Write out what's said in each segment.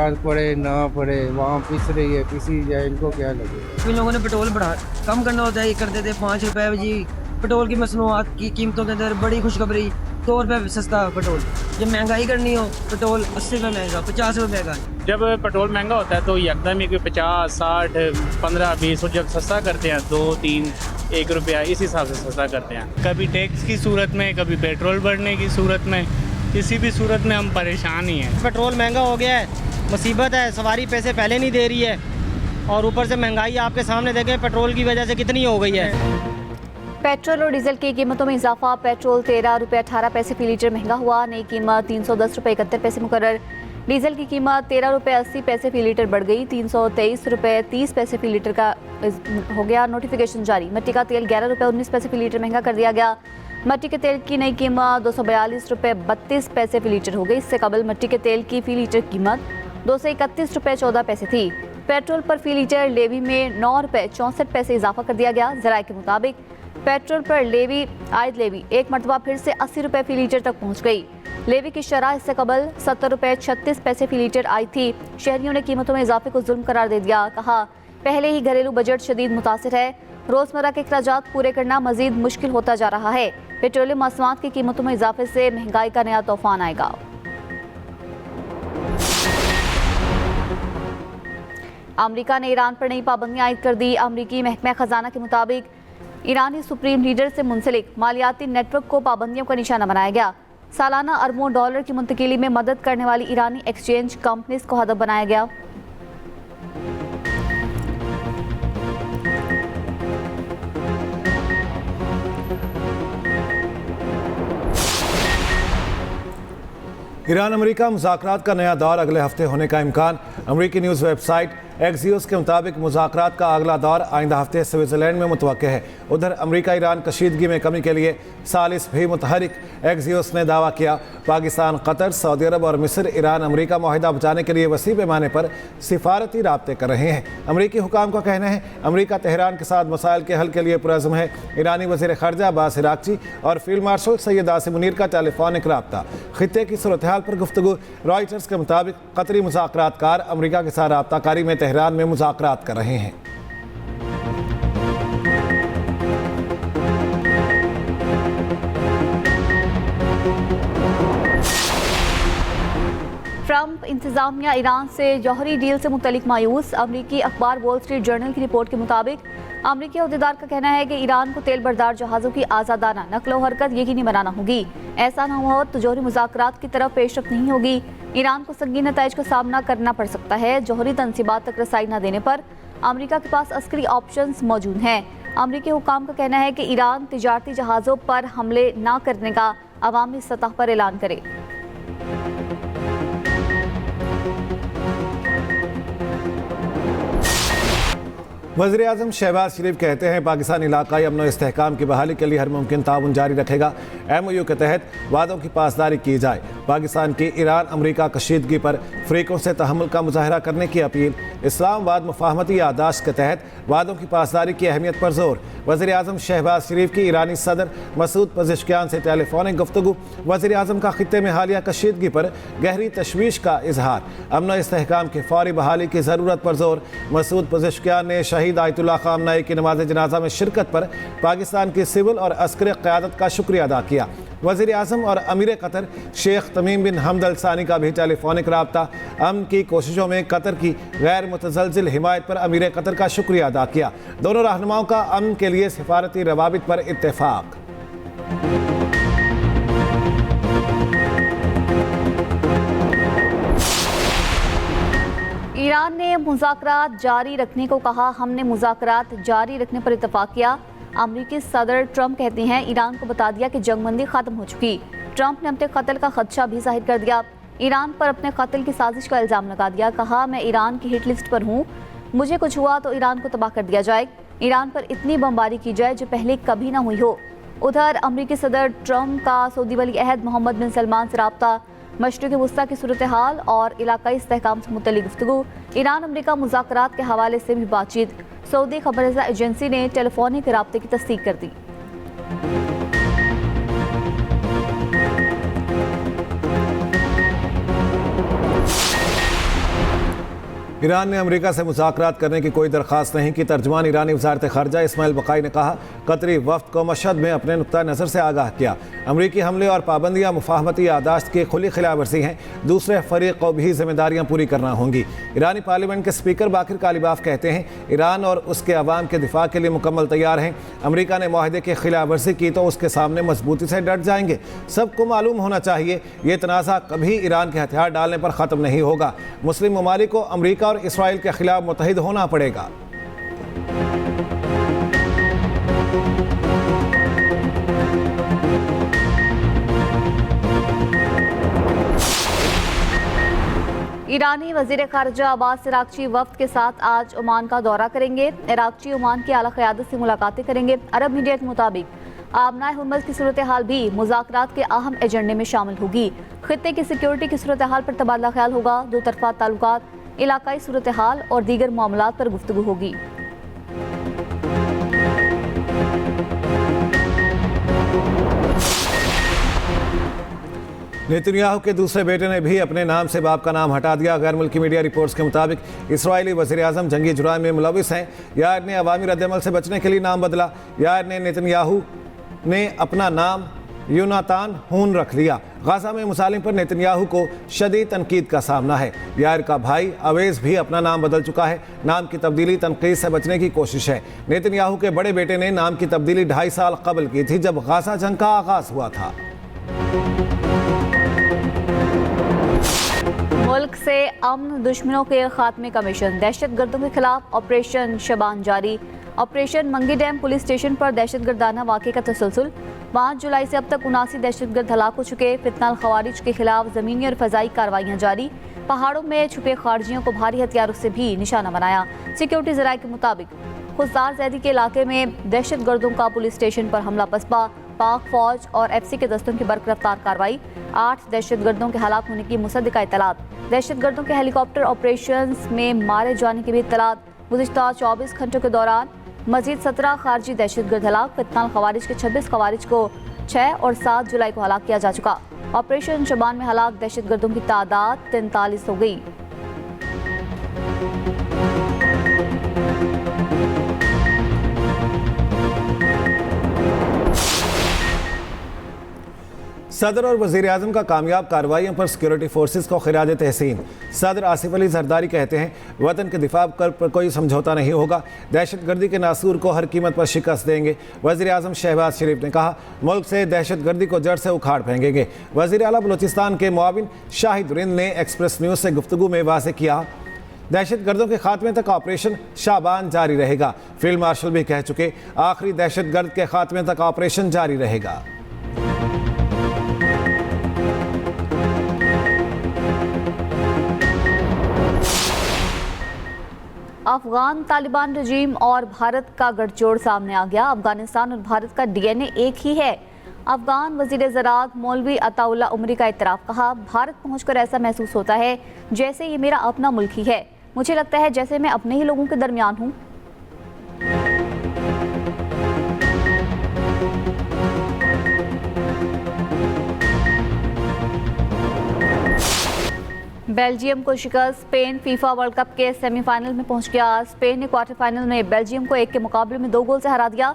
नमाज पढ़े ना पढ़े वहाँ पिस रही है, पिसी जाए, इनको क्या लगेगा। इन लोगों ने पेट्रोल बढ़ा कम करना होता है, ये कर देते 5 रुपए जी। पेट्रोल की मसनूआत की कीमतों के अंदर बड़ी खुशखबरी, 2 रुपए सस्ता पेट्रोल। जब महंगाई करनी हो पेट्रोल 80 रुपये महंगा, 50 रुपये महंगा। जब पेट्रोल महंगा होता है तो एकदम ही 50, 60, 15, 20 और जब सस्ता करते हैं 2, 3, 1 रुपया इस हिसाब से सस्ता करते हैं। कभी टैक्स की सूरत में, कभी पेट्रोल बढ़ने की सूरत में, किसी भी सूरत में हम परेशान ही हैं। पेट्रोल महंगा हो गया है, मुसीबत है। सवारी पैसे पहले नहीं दे रही है और ऊपर से महंगाई आपके सामने देखें पेट्रोल की वजह से कितनी हो गई है। पेट्रोल और डीजल की कीमतों में इजाफा। पेट्रोल 13 रुपये 18 पैसे फी लीटर महंगा हुआ। नई कीमत 310 रुपये 71 पैसे मुकर्रर। डीजल की कीमत 13 रुपये 80 पैसे फी लीटर बढ़ गई, 323 रुपये 30 पैसे फी लीटर का हो गया नोटिफिकेशन जारी। मिट्टी का तेल 11 रुपये 19 पैसे फी लीटर महंगा कर दिया गया। मिट्टी के तेल की नई कीमत 242 रुपये 32 पैसे फी लीटर हो गई। इससे कबल मिट्टी के तेल की फी लीटर कीमत 231 रुपये 14 पैसे थी। पेट्रोल पर फी लीटर लेवी में 9 रुपये 64 पैसे इजाफा कर दिया गया। जराये के मुताबिक पेट्रोल पर लेवी आयद लेवी एक मरतबा फिर से 80 रुपये फी लीटर तक पहुंच गई। लेवी की शरह इससे कबल 70 रुपये 36 पैसे फी लीटर आई थी। शहरियों ने कीमतों में इजाफे को जुल्म करार दे दिया। कहा, पहले ही घरेलू बजट शदीद मुतासिर है, रोजमर्रा के अखराजात पूरे करना मजीद मुश्किल होता जा रहा है। पेट्रोलियम मसनूआत की कीमतों में इजाफे से महंगाई का नया तूफान आएगा। अमरीका ने ईरान पर नई पाबंदियां आयद कर दी। अमरीकी महकमा खजाना के मुताबिक ईरानी सुप्रीम लीडर से मुंसलिक मालियाती नेटवर्क को पाबंदियों का निशाना बनाया गया। सालाना अरबों डॉलर की मुंतकिली में मदद करने वाली ईरानी एक्सचेंज कंपनीज को हदफ बनाया गया। ईरान अमेरिका मुज़ाकरात का नया दौर अगले हफ्ते होने का इम्कान। अमेरिकी न्यूज़ वेबसाइट एक्सियोस के मुताबिक मुज़ाकरात का अगला दौर आइंदा हफ्ते स्विट्ज़रलैंड में मुतवक्के है। उधर अमेरिका ईरान कशीदगी में कमी के लिए सालिस भी मुतहरिक। एक्सियोस ने दावा किया, पाकिस्तान, कतर, सऊदी अरब और मिस्र ईरान अमेरिका माहिदा बचाने के लिए वसी पैमाने पर सिफारती राब्ते कर रहे हैं। अमेरिकी हुकाम का कहना है अमेरिका तेहरान के साथ मसाइल के हल के लिए पुरअज़्म है। ईरानी वज़ीर ख़ारजा अब्बास इराक़ची और फील्ड मार्शल सैयद आसिम मुनीर का टेलीफोनिक राब्ता। खित्ते की सूरत हाल पर गुफ्तगू। रॉयटर्स के मुताबिक कतरी मुज़ाकरातकार अमेरिका के साथ राब्ताकारी में तेहरान में मुज़ाकरात कर रहे हैं। ट्रंप इंतजामिया ईरान से जौहरी डील से मुतलिक मायूस। अमरीकी अखबार वॉल स्ट्रीट जर्नल की रिपोर्ट के मुताबिक अमरीकी अहदेदार का कहना है कि ईरान को तेल बरदार जहाज़ों की आज़ादाना नकलो हरकत यकीनी बनाना होगी। ऐसा न हुआ तो जौहरी मुज़ाकरात की तरफ पेशरफ्त नहीं होगी। ईरान को संगीन नताइज का सामना करना पड़ सकता है। जौहरी तनसीबात तक रसाई न देने पर अमरीका के पास अस्करी ऑप्शंस मौजूद हैं। अमरीकी हुकाम का कहना है कि ईरान तिजारती जहाज़ों पर हमले न करने का अवामी सतह पर ऐलान करे। वज़ीर-ए-आज़म शहबाज शरीफ कहते हैं पाकिस्तान इलाकाई अमन व इस्तेहकाम की बहाली के लिए हर मुमकिन ताउन जारी रखेगा। MOU के तहत वादों की पासदारी की जाए। पाकिस्तान की ईरान अमरीका कशीदगी पर फ़रीक़ों से तहम्मुल का मुजाहरा करने की अपील। इस्लामाबाद मुफाहमती यादाश्त के तहत वादों की पासदारी की अहमियत पर जोर। वज़ीर-ए-आज़म शहबाज शरीफ की ईरानी सदर मसूद पज़ेश्कियान से टेलीफोनिक गुफ्तगू। वज़ीर-ए-आज़म का खित्ते में हालिया कशीदगी पर गहरी तशवीश का इजहार। अमन व इस्तेहकाम की फौरी बहाली की ज़रूरत पर जोर। मसूद पज़ेश्कियान ने शहीद आयतुल्लाह ख़ामनई की नमाज जनाजा में शिरकत पर पाकिस्तान की सिविल और अस्करी क़यादत का शुक्रिया अदा किया। वज़ीर-ए-आज़म और अमीर कतर शेख तमीम बिन हमद अल सानी का भी टेलीफोनिक राब्ता। अमन की कोशिशों में कतर की गैर मुतज़लज़िल हिमायत पर अमीर कतर का शुक्रिया अदा किया। दोनों रहनुमाओं का अमन के लिए सिफारती रवाबित पर इत्तेफाक। ईरान ने मुज़ाकरात जारी रखने को कहा। हमने मुज़ाकरात जारी रखने पर इत्तफाक किया। अमरीकी सदर ट्रंप कहते हैं ईरान को बता दिया कि जंगबंदी ख़त्म हो चुकी। ट्रंप ने अपने कत्ल का खदशा भी जाहिर कर दिया। ईरान पर अपने कत्ल की साजिश का इल्ज़ाम लगा दिया। कहा, मैं ईरान की हिट लिस्ट पर हूँ, मुझे कुछ हुआ तो ईरान को तबाह कर दिया जाए। ईरान पर इतनी बमबारी की जाए जो पहले कभी ना हुई हो। उधर अमरीकी सदर ट्रंप का सऊदी वली अहद मोहम्मद बिन सलमान से राब्ता। मशरिक़ वस्ता की सूरत हाल और इलाकाई इस्तेहकाम से मुतल्लिक़ गुफ्तगू। ईरान अमरीका मुज़ाकरात के हवाले से भी बातचीत। सऊदी खबररसा एजेंसी ने टेलीफोनिक राब्ते की तस्दीक कर दी। ईरान ने अमेरिका से मुज़ाकरात करने की कोई दरख्वास्त नहीं की। तर्जुमान ईरानी वज़ारत ख़ारजा इस्माइल बक़ाई ने कहा, कतरी वफ़द को मशहद में अपने नुक्ता नज़र से आगाह किया। अमरीकी हमले और पाबंदियाँ मुफाहमती यादाश्त की खुली खिलाफवर्जी हैं। दूसरे फ़रीक को भी जिम्मेदारियाँ पूरी करना होंगी। ईरानी पार्लियामेंट के स्पीकर बाकिर कालिबाफ कहते हैं, ईरान और उसके अवाम के दिफा के लिए मुकम्मल तैयार हैं। अमरीका ने माहदे की खिलाफवर्जी की तो उसके सामने मजबूती से डट जाएंगे। सबको मालूम होना चाहिए, ये तनाज़ा कभी ईरान के हथियार डालने पर ख़त्म नहीं होगा। मुस्लिम ममालिक को अमरीका और इसराइल के खिलाफ मुत्तहिद होना पड़ेगा। ईरानी वज़ीर ख़ारिजा अब्बास इराक़ची वफ़द के साथ आज ओमान का दौरा करेंगे। इराक़ची ओमान की आला क़यादत से मुलाकातें करेंगे। अरब मीडिया के मुताबिक आबनाए हुर्मुज़ की सूरत हाल भी मुज़ाकरात के अहम एजेंडे में शामिल होगी। खित्ते की सिक्योरिटी की सूरत हाल पर तबादला ख्याल होगा। दो तरफ़ा ताल्लुकात, इलाकाई सूरत हाल और दीगर मामलात पर गुफ्तगू होगी। नेतन्याहू के दूसरे बेटे ने भी अपने नाम से बाप का नाम हटा दिया। गैर मुल्की मीडिया रिपोर्ट्स के मुताबिक इसराइली वज़ीर आज़म जंगी जुराइम में मुलविस हैं। यार ने अवामी रद्दअमल से बचने के लिए नाम बदला। यार ने नेतन्याहू ने अपना नाम यूनातान हून रख लिया। गाज़ा में मुसालिम पर नेतन्याहू को शदीद तनकीद का सामना है। यार का भाई अवेज़ भी अपना नाम बदल चुका है। नाम की तब्दीली तनकीद से बचने की कोशिश है। नेतन्याहू के बड़े बेटे ने नाम की तब्दीली 2.5 साल कबल की थी, जब गाज़ा जंग का आगाज़ हुआ था। मुल्क से अमन दुश्मनों के खात्मे का मिशन, दहशत गर्दों के खिलाफ ऑपरेशन शबान जारी। ऑपरेशन मंगी डैम पुलिस स्टेशन पर दहशत गर्दाना वाक़े का तसलसल। 5 जुलाई से अब तक 79 दहशत गर्द हलाक हो चुके। फितना खवारिज के खिलाफ ज़मीनी और फ़ज़ाई कार्रवाइयाँ जारी। पहाड़ों में छुपे खारजियों को भारी हथियारों से भी निशाना बनाया। सिक्योरिटी ज़राए के मुताबिक खुजदार ज़ैदी के इलाके में दहशत गर्दों का पुलिस स्टेशन पर हमला पसपा। पाक फौज और FC के दस्तों की बरकरफ्तार कार्रवाई। 8 दहशत गर्दों के हलाक होने की मुसद्दिका इत्तलात। दहशत गर्दों के हेलीकॉप्टर ऑपरेशंस में मारे जाने की भी इत्तलात। गुज़िश्ता 24 घंटों के दौरान मजीद 17 खारजी दहशत गर्द हलाक। फितना खवारिज के 26 खवारिज को 6 और 7 जुलाई को हलाक किया जा चुका। ऑपरेशन शबान में हलाक दहशत गर्दों की तादाद 43 हो गई। सदर और वज़ीर आज़म का कामयाब कार्रवाइयों पर सिक्योरिटी फोर्सेस को खिराज तहसीन। सदर आसिफ अली जरदारी कहते हैं, वतन के दिफा पर कोई समझौता नहीं होगा। दहशत गर्दी के नासूर को हर कीमत पर शिकस्त देंगे। वज़ीर आज़म शहबाज शरीफ ने कहा, मुल्क से दहशत गर्दी को जड़ से उखाड़ फेंकेंगे। वज़ीर आला बलूचिस्तान के मुआविन शाहिद रिंद ने एक्सप्रेस न्यूज़ से गुफ्तगू में वाज़ेह किया, दहशत गर्दों के खात्मे तक ऑपरेशन शाबान जारी रहेगा। फील्ड मार्शल भी कह चुके, आखिरी दहशत गर्द के खात्मे तक ऑपरेशन जारी रहेगा। अफगान तालिबान रजीम और भारत का गठजोड़ सामने आ गया। अफगानिस्तान और भारत का DNA एक ही है। अफगान वजीर ज़राअत मौलवी अताउल्ला उमरी का इतराफ़। कहा, भारत पहुंचकर ऐसा महसूस होता है जैसे ये मेरा अपना मुल्क ही है। मुझे लगता है जैसे मैं अपने ही लोगों के दरमियान हूँ। बेल्जियम को शिकस्त। स्पेन फीफा वर्ल्ड कप के सेमीफाइनल में पहुंच गया। स्पेन ने क्वार्टर फाइनल में बेल्जियम को 1 के मुकाबले में 2 गोल से हरा दिया।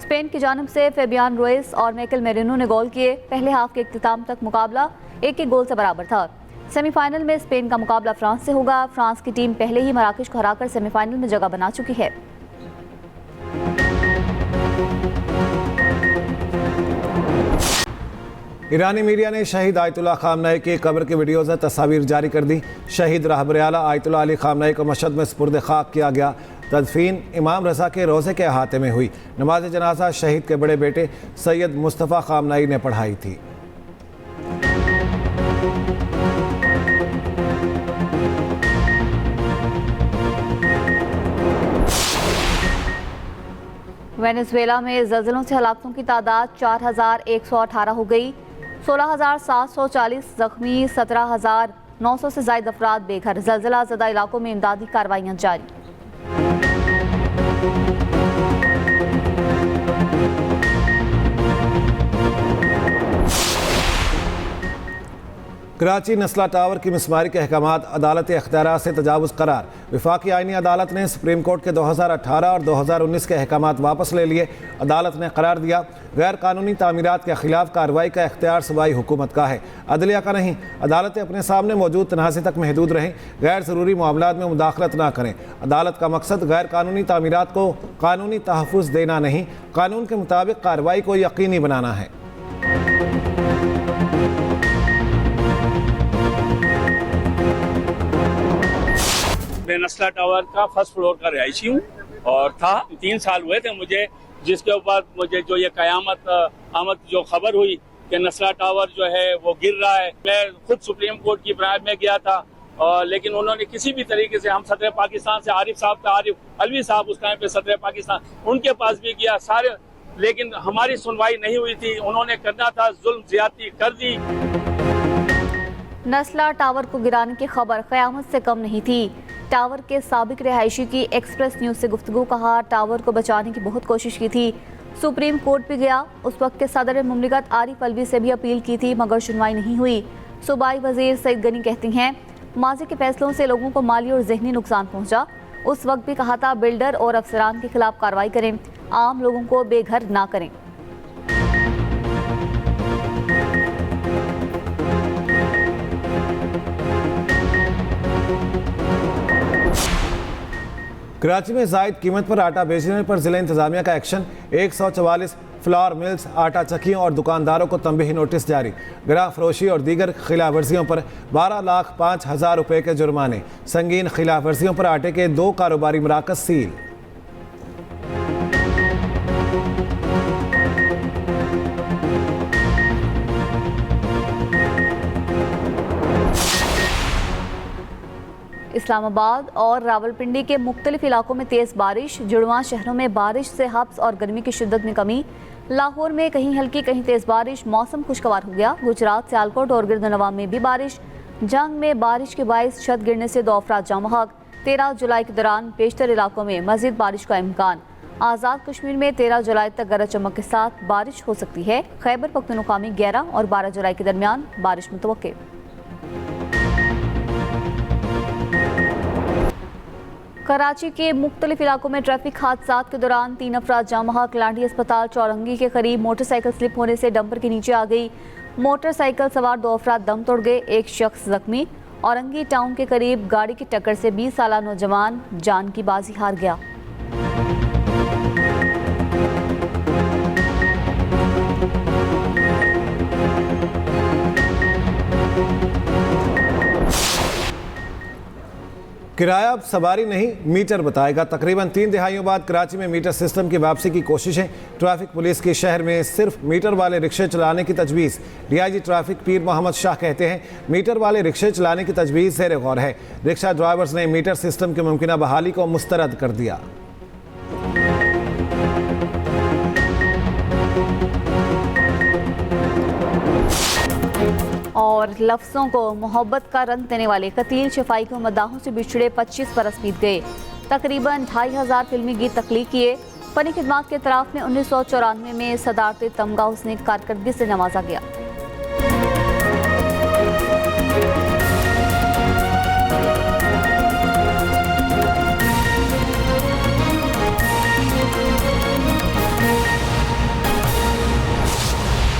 स्पेन की जानिब से फेबियान रोइस और माइकल मेरिनो ने गोल किए। पहले हाफ के इख्तिताम तक मुकाबला 1-1 गोल से बराबर था। सेमीफाइनल में स्पेन का मुकाबला फ्रांस से होगा। फ्रांस की टीम पहले ही मराकश को हराकर सेमीफाइनल में जगह बना चुकी है। ईरानी मीडिया ने शहीद आयतुल्लाह खामनेई की कब्र की वीडियोज़ और तस्वीर जारी कर दी। शहीद रहबर आला आयतुल्लाह अली खामनेई को मशहद में सुपुर्द खाक किया गया। तदफीन इमाम रज़ा के रोज़े के अहाते में हुई। नमाज जनाजा शहीद के बड़े बेटे सैयद मुस्तफ़ा खामनेई ने पढ़ाई थी। वेनेजुएला में ज़लज़लों से हलाकतों की तादाद 4118 हो गई। 16,740 जख्मी, 17,900 से ज़ायद अफराद बेघर। ज़लज़ला ज़दा इलाकों में इमदादी कार्रवाइयाँ जारी। कराची नस्ला टावर की मिसमारी के अहकामात अदालत इख्तियारात से तजावुज़ करार। वफाकी आईनी अदालत ने सुप्रीम कोर्ट के 2018 और 2019 के अहकामात वापस ले लिए। अदालत ने करार दिया गैर कानूनी तामीरात के खिलाफ कार्रवाई का इख्तियार सूबाई हुकूमत का है, अदलिया का नहीं। अदालतें अपने सामने मौजूद तनाज़े तक महदूद रहें, गैर ज़रूरी मामलात में मुदाखलत ना करें। अदालत का मकसद गैर कानूनी तामीरात को कानूनी तहफ़्फ़ुज़ देना नहीं, कानून के मुताबिक कार्रवाई को यकीनी बनाना है। मैं नस्ला टावर का फर्स्ट फ्लोर का रहायशी हूँ और था 3 साल हुए थे मुझे, जिसके ऊपर मुझे जो ये कयामत आमद जो खबर हुई कि नस्ला टावर जो है वो गिर रहा है। मैं खुद सुप्रीम कोर्ट की ब्रांच में गया था और लेकिन उन्होंने किसी भी तरीके से, हम सदर पाकिस्तान से आरिफ साहब थे, आरिफ अलवी साहब उस टाइम पे सदर पाकिस्तान, उनके पास भी गया सारे, लेकिन हमारी सुनवाई नहीं हुई थी। उन्होंने करना था, जुल्म ज्यादती कर दी। नस्ला टावर को गिराने की खबर क़यामत से कम नहीं थी। टावर के साबिक रिहायशी की एक्सप्रेस न्यूज़ से गुफ्तगू, कहा टावर को बचाने की बहुत कोशिश की थी, सुप्रीम कोर्ट भी गया, उस वक्त के सदर मुमलिकत आरिफ अलवी से भी अपील की थी मगर सुनवाई नहीं हुई। सूबाई वजीर सईद गनी कहती हैं माजी के फैसलों से लोगों को माली और जहनी नुकसान पहुंचा। उस वक्त भी कहा था बिल्डर और अफसरान के खिलाफ कार्रवाई करें, आम लोगों को बेघर ना करें। कराची में जायद कीमत पर आटा बेचने पर जिला इंतजामिया का एक्शन। 144 फ्लावर मिल्स, आटा चक्कियों और दुकानदारों को तंबीही नोटिस जारी। गिरा फरोशी और दीगर खिलाफ वर्जियों पर 12,05,000 रुपये के जुर्माने। संगीन खिलाफ वर्जियों पर आटे के 2 कारोबारी मराकज सील। इस्लामाबाद और रावलपिंडी के मुख्तलिफ इलाकों में तेज़ बारिश। जुड़वां शहरों में बारिश से हब्स और गर्मी की शिद्दत में कमी। लाहौर में कहीं हल्की कहीं तेज़ बारिश, मौसम खुशगवार हो गया। गुजरात, सियालकोट और गिरदनवा में भी बारिश। जंग में बारिश के बायस छत गिरने से 2 अफराद जाँ बहक। 13 जुलाई के दौरान पेशतर इलाकों में मज़ीद बारिश का इम्कान। आज़ाद कश्मीर में 13 जुलाई तक गरज चमक के साथ बारिश हो सकती है। खैबर पख्तूनख्वा में 11 और 12 जुलाई के दरमियान बारिश मुतवक्के। कराची के मुख्तलिफ इलाकों में ट्रैफिक हादसात के दौरान 3 अफराद जाँ बहक। लाडी अस्पताल चौरंगी के करीब मोटरसाइकिल स्लिप होने से डंपर के नीचे आ गई। मोटरसाइकिल सवार 2 अफराद दम तोड़ गए, एक शख्स जख्मी। औरंगी टाउन के करीब गाड़ी की टक्कर से 20 साला नौजवान जान की बाजी हार गया। किराया अब सवारी नहीं मीटर बताएगा। तकरीबन 3 दहाइयों बाद कराची में मीटर सिस्टम की वापसी की कोशिशें। ट्रैफिक पुलिस की शहर में सिर्फ मीटर वाले रिक्शे चलाने की तजवीज़। डीआईजी ट्रैफिक पीर मोहम्मद शाह कहते हैं मीटर वाले रिक्शे चलाने की तजवीज़ ज़ेर गौर है। रिक्शा ड्राइवर्स ने मीटर सिस्टम की मुमकिन बहाली को मुस्तरद कर दिया। और लफ्ज़ों को मोहब्बत का रंग देने वाले कतील शफाई को मद्दाहों से बिछड़े 25 बरस बीत गए। तकरीबन 2,500 फिल्मी गीत तख्लीक किए। फनी खिदमात के तरफ में 1994 में सदारत तमगा उसने कारकर्दगी से नवाजा गया।